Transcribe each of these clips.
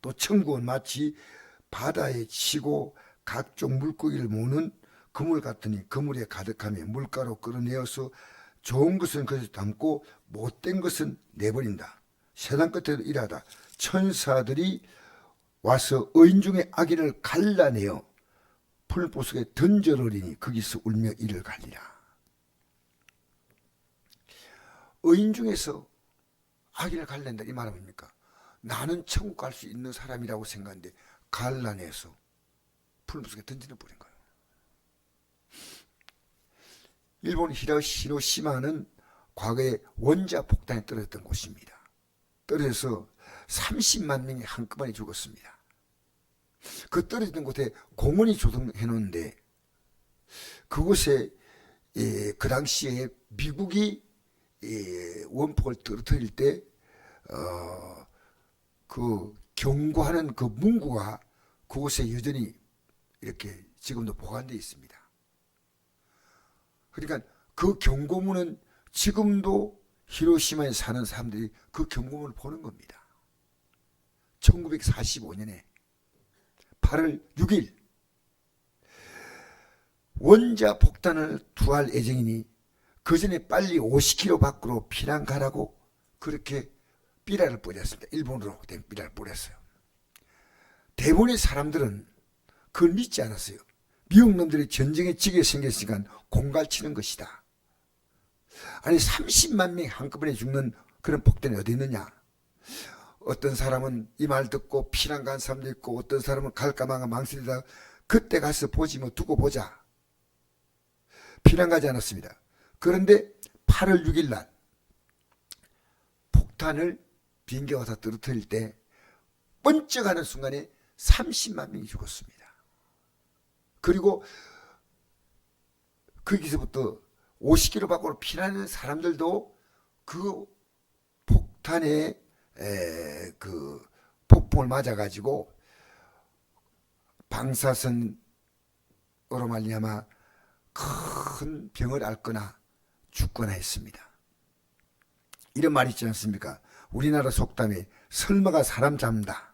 또 천국은 마치 바다에 치고 각종 물고기를 모으는 그물 같으니 그물에 가득하며 물가로 끌어내어서 좋은 것은 그것에 담고 못된 것은 내버린다. 세상 끝에도 이러하다. 천사들이 와서 의인 중에 악인을 갈라내어 풀보 속에 던져버리니 거기서 울며 이를 갈리라. 의인 중에서 악인을 갈라낸다 이 말은 뭡니까? 나는 천국 갈 수 있는 사람이라고 생각하는데 갈라내서 풀보 속에 던져버린 거예요. 일본 히로시마는 과거에 원자 폭탄이 떨어졌던 곳입니다. 떨어져서 30만 명이 한꺼번에 죽었습니다. 그 떨어진 곳에 공원이 조성해 놓은데 그곳에 그 당시에 미국이 원폭을 떨어뜨릴 때 그 경고하는 그 문구가 그곳에 여전히 이렇게 지금도 보관되어 있습니다. 그러니까 그 경고문은 지금도 히로시마에 사는 사람들이 그 경고문을 보는 겁니다. 1945년에 8월 6일 원자 폭탄을 투할 예정이니 그 전에 빨리 50km 밖으로 피난 가라고 그렇게 삐라를 뿌렸습니다. 일본으로 된 삐라를 뿌렸어요. 대부분의 사람들은 그걸 믿지 않았어요. 미국 놈들이 전쟁에 지게 생겼으니까 공갈치는 것이다. 아니 30만 명이 한꺼번에 죽는 그런 폭탄이 어디 있느냐. 어떤 사람은 이 말 듣고 피난 간 사람도 있고 어떤 사람은 갈까 말까 망설이다가 그때 가서 보지 뭐 두고 보자. 피난 가지 않았습니다. 그런데 8월 6일 날 폭탄을 비행기가 와서 떨어뜨릴 때 번쩍하는 순간에 30만 명이 죽었습니다. 그리고 거기서부터 50km 밖으로 피난하는 사람들도 그 폭탄에 그 폭풍을 맞아가지고 방사선으로 말미암아 큰 병을 앓거나 죽거나 했습니다. 이런 말이 있지 않습니까? 우리나라 속담에 설마가 사람 잡는다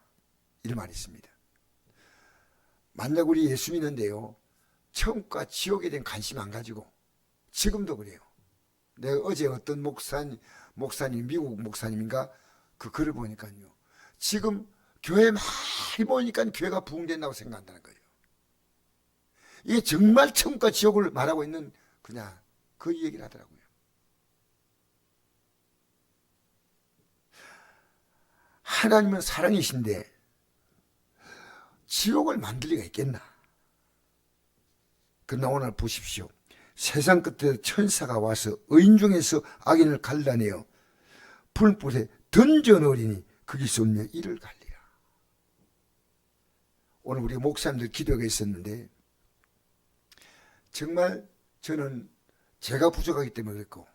이런 말이 있습니다. 만약 우리 예수 믿는데요 천국과 지옥에 대한 관심 안 가지고 지금도 그래요. 내가 어제 어떤 목사님 미국 목사님인가 그 글을 보니까요 지금 교회 많이 모이니까 교회가 부흥된다고 생각한다는 거예요. 이게 정말 천국과 지옥을 말하고 있는 그냥 그 얘기를 하더라고요. 하나님은 사랑이신데 지옥을 만들 리가 있겠나? 그러나 오늘 보십시오. 세상 끝에 천사가 와서 의인 중에서 악인을 갈라내어 풀불에 던져 넣으리니 거기서 울며 이를 갈리라. 오늘 우리 목사님들 기도가 있었는데 정말 저는 제가 부족하기 때문에 그랬고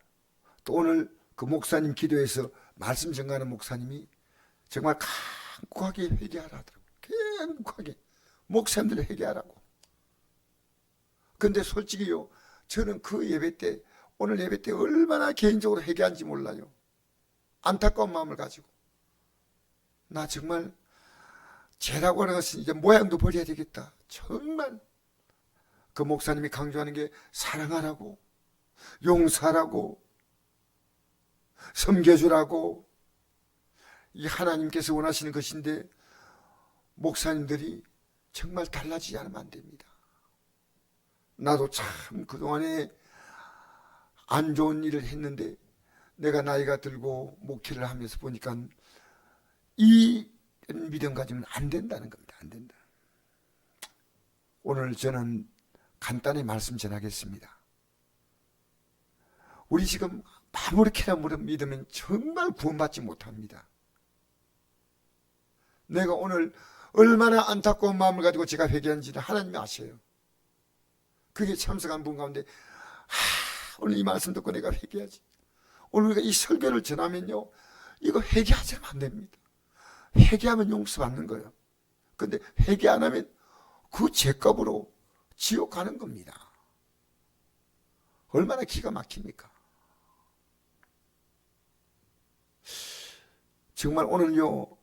또 오늘 그 목사님 기도에서 말씀 전가하는 목사님이 정말 간곡하게 회개하라 하더라고요. 간곡하게 목사님들 회개하라고. 근데 솔직히요 저는 그 예배 때 오늘 예배 때 얼마나 개인적으로 회개한지 몰라요. 안타까운 마음을 가지고 나 정말 죄라고 하는 것은 이제 모양도 버려야 되겠다. 정말 그 목사님이 강조하는 게 사랑하라고 용서하라고 섬겨주라고 이 하나님께서 원하시는 것인데 목사님들이 정말 달라지지 않으면 안 됩니다. 나도 참 그동안에 안 좋은 일을 했는데 내가 나이가 들고 목회를 하면서 보니까 이 믿음 가지면 안 된다는 겁니다. 안 된다. 오늘 저는 간단히 말씀 전하겠습니다. 우리 지금 아무렇게나 믿으면 정말 구원받지 못합니다. 내가 오늘 얼마나 안타까운 마음을 가지고 제가 회개한지를 하나님이 아셔요. 그게 참석한 분 가운데 오늘 이 말씀 듣고 내가 회개하지. 오늘 우리가 이 설교를 전하면요 이거 회개하지 안 됩니다. 회개하면 용서받는 거예요. 근데 회개 안 하면 그 죄값으로 지옥 가는 겁니다. 얼마나 기가 막힙니까? 정말 오늘요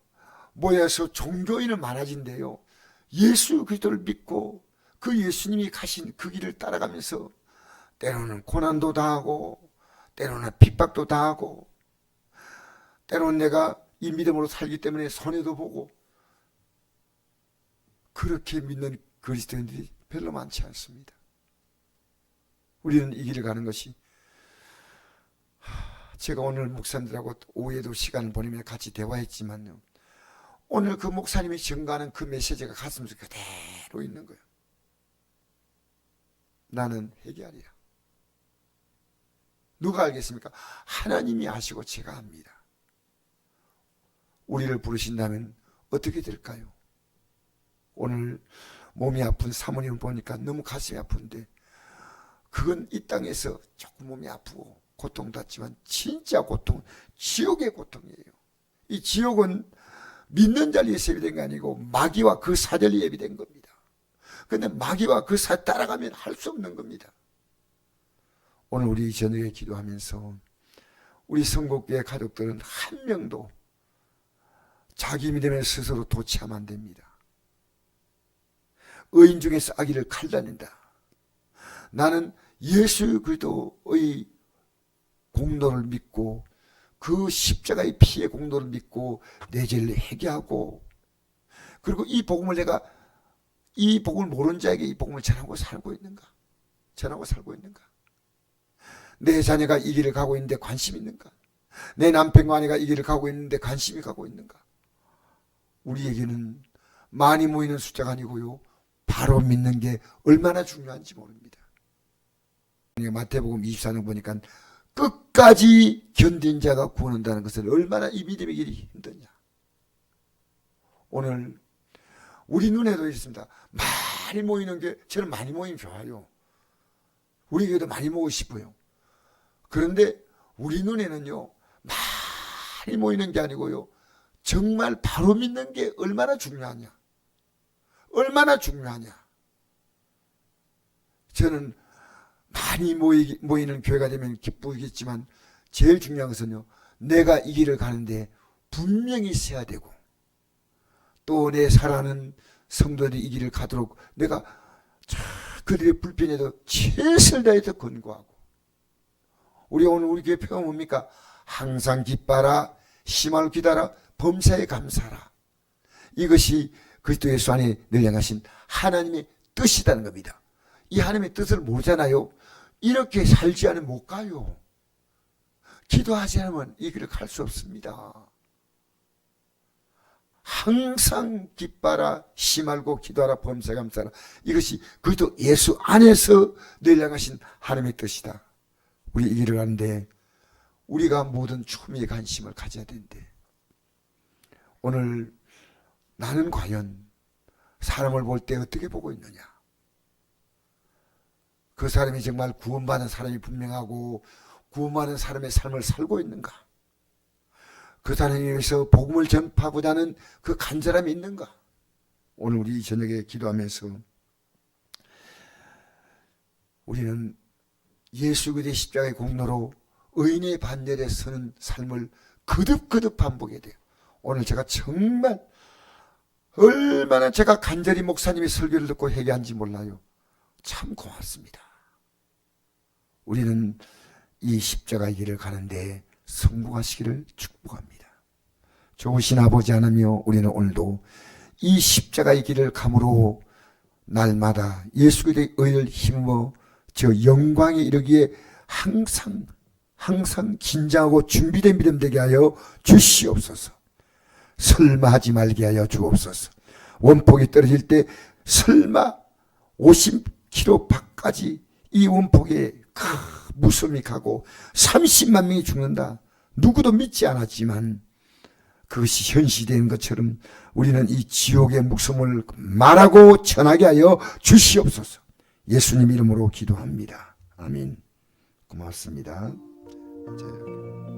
모여서 종교인은 많아진대요. 예수 그리스도를 믿고 그 예수님이 가신 그 길을 따라가면서 때로는 고난도 당하고 때로는 핍박도 당하고 때로는 내가 이 믿음으로 살기 때문에 손해도 보고 그렇게 믿는 그리스도인들이 별로 많지 않습니다. 우리는 이 길을 가는 것이 제가 오늘 목사님들하고 오후에도 시간을 보내며 같이 대화했지만요. 오늘 그 목사님이 증거하는 그 메시지가 가슴속에 그대로 있는 거예요. 나는 회개하리라. 누가 알겠습니까? 하나님이 아시고 제가 압니다. 우리를 부르신다면 어떻게 될까요? 오늘 몸이 아픈 사모님을 보니까 너무 가슴이 아픈데 그건 이 땅에서 조금 몸이 아프고 고통도 있지만 진짜 고통은 지옥의 고통이에요. 이 지옥은 믿는 자를 위해서 예비된 게 아니고 마귀와 그 사절이 예비된 겁니다. 그런데 마귀와 그 사 따라가면 할 수 없는 겁니다. 오늘 우리 저녁에 기도하면서 우리 성국교회 가족들은 한 명도 자기 믿음에 스스로 도취하면 안 됩니다. 의인 중에서 악인을 칼라낸다. 나는 예수 그리스도의 공로를 믿고 그 십자가의 피의 공로를 믿고 내 죄를 회개하고 그리고 이 복음을 내가 이 복음을 모르는 자에게 이 복음을 전하고 살고 있는가? 전하고 살고 있는가? 내 자녀가 이 길을 가고 있는데 관심이 있는가? 내 남편과 아내가 이 길을 가고 있는데 관심이 가고 있는가? 우리에게는 많이 모이는 숫자가 아니고요. 바로 믿는 게 얼마나 중요한지 모릅니다. 마태복음 24장 보니까 끝까지 견딘 자가 구원한다는 것을 얼마나 이 믿음의 길이 힘드냐. 오늘 우리 눈에도 있습니다. 많이 모이는 게 저는 많이 모이면 좋아요. 우리 교회도 많이 모이고 싶어요. 그런데 우리 눈에는요. 많이 모이는 게 아니고요. 정말 바로 믿는 게 얼마나 중요하냐. 얼마나 중요하냐. 저는 많이 모이는 교회가 되면 기쁘겠지만 제일 중요한 것은요. 내가 이 길을 가는데 분명히 서야 되고 또 내 사랑하는 성도들이 이 길을 가도록 내가 그들의 불편에도 최선을 다해서 권고하고 우리 오늘 우리 교회 표가 뭡니까? 항상 기뻐하라 심할 기다라 범사에 감사하라. 이것이 그리스도 예수 안에 늘 향하신 하나님의 뜻이라는 겁니다. 이 하나님의 뜻을 모르잖아요. 이렇게 살지 않으면 못 가요. 기도하지 않으면 이 길을 갈 수 없습니다. 항상 기뻐하라 심하고 기도하라 범사에 감사하라. 이것이 그리스도 예수 안에서 늘 향하신 하나님의 뜻이다. 우리 이 길을 가는데 우리가 모든 초미의 관심을 가져야 되는데 오늘 나는 과연 사람을 볼 때 어떻게 보고 있느냐? 그 사람이 정말 구원받은 사람이 분명하고 구원받은 사람의 삶을 살고 있는가? 그 사람에 의해서 복음을 전파하고자 하는 그 간절함이 있는가? 오늘 우리 저녁에 기도하면서 우리는 예수 그리스도의 십자가의 공로로 의인의 반열에 서는 삶을 거듭거듭 반복해야 돼요. 오늘 제가 정말 얼마나 제가 간절히 목사님의 설교를 듣고 회개한지 몰라요. 참 고맙습니다. 우리는 이 십자가의 길을 가는데 성공하시기를 축복합니다. 좋으신 아버지 하나며 우리는 오늘도 이 십자가의 길을 감으로 날마다 예수 그리스도의 의를 힘입어 저 영광에 이르기에 항상 긴장하고 준비된 믿음 되게 하여 주시옵소서. 설마 하지 말게 하여 주옵소서. 원폭이 떨어질 때 설마 50km 밖까지 이 원폭에 무서움이 가고 30만 명이 죽는다. 누구도 믿지 않았지만 그것이 현실되는 것처럼 우리는 이 지옥의 목숨을 말하고 전하게 하여 주시옵소서. 예수님 이름으로 기도합니다. 아멘. 고맙습니다. 자.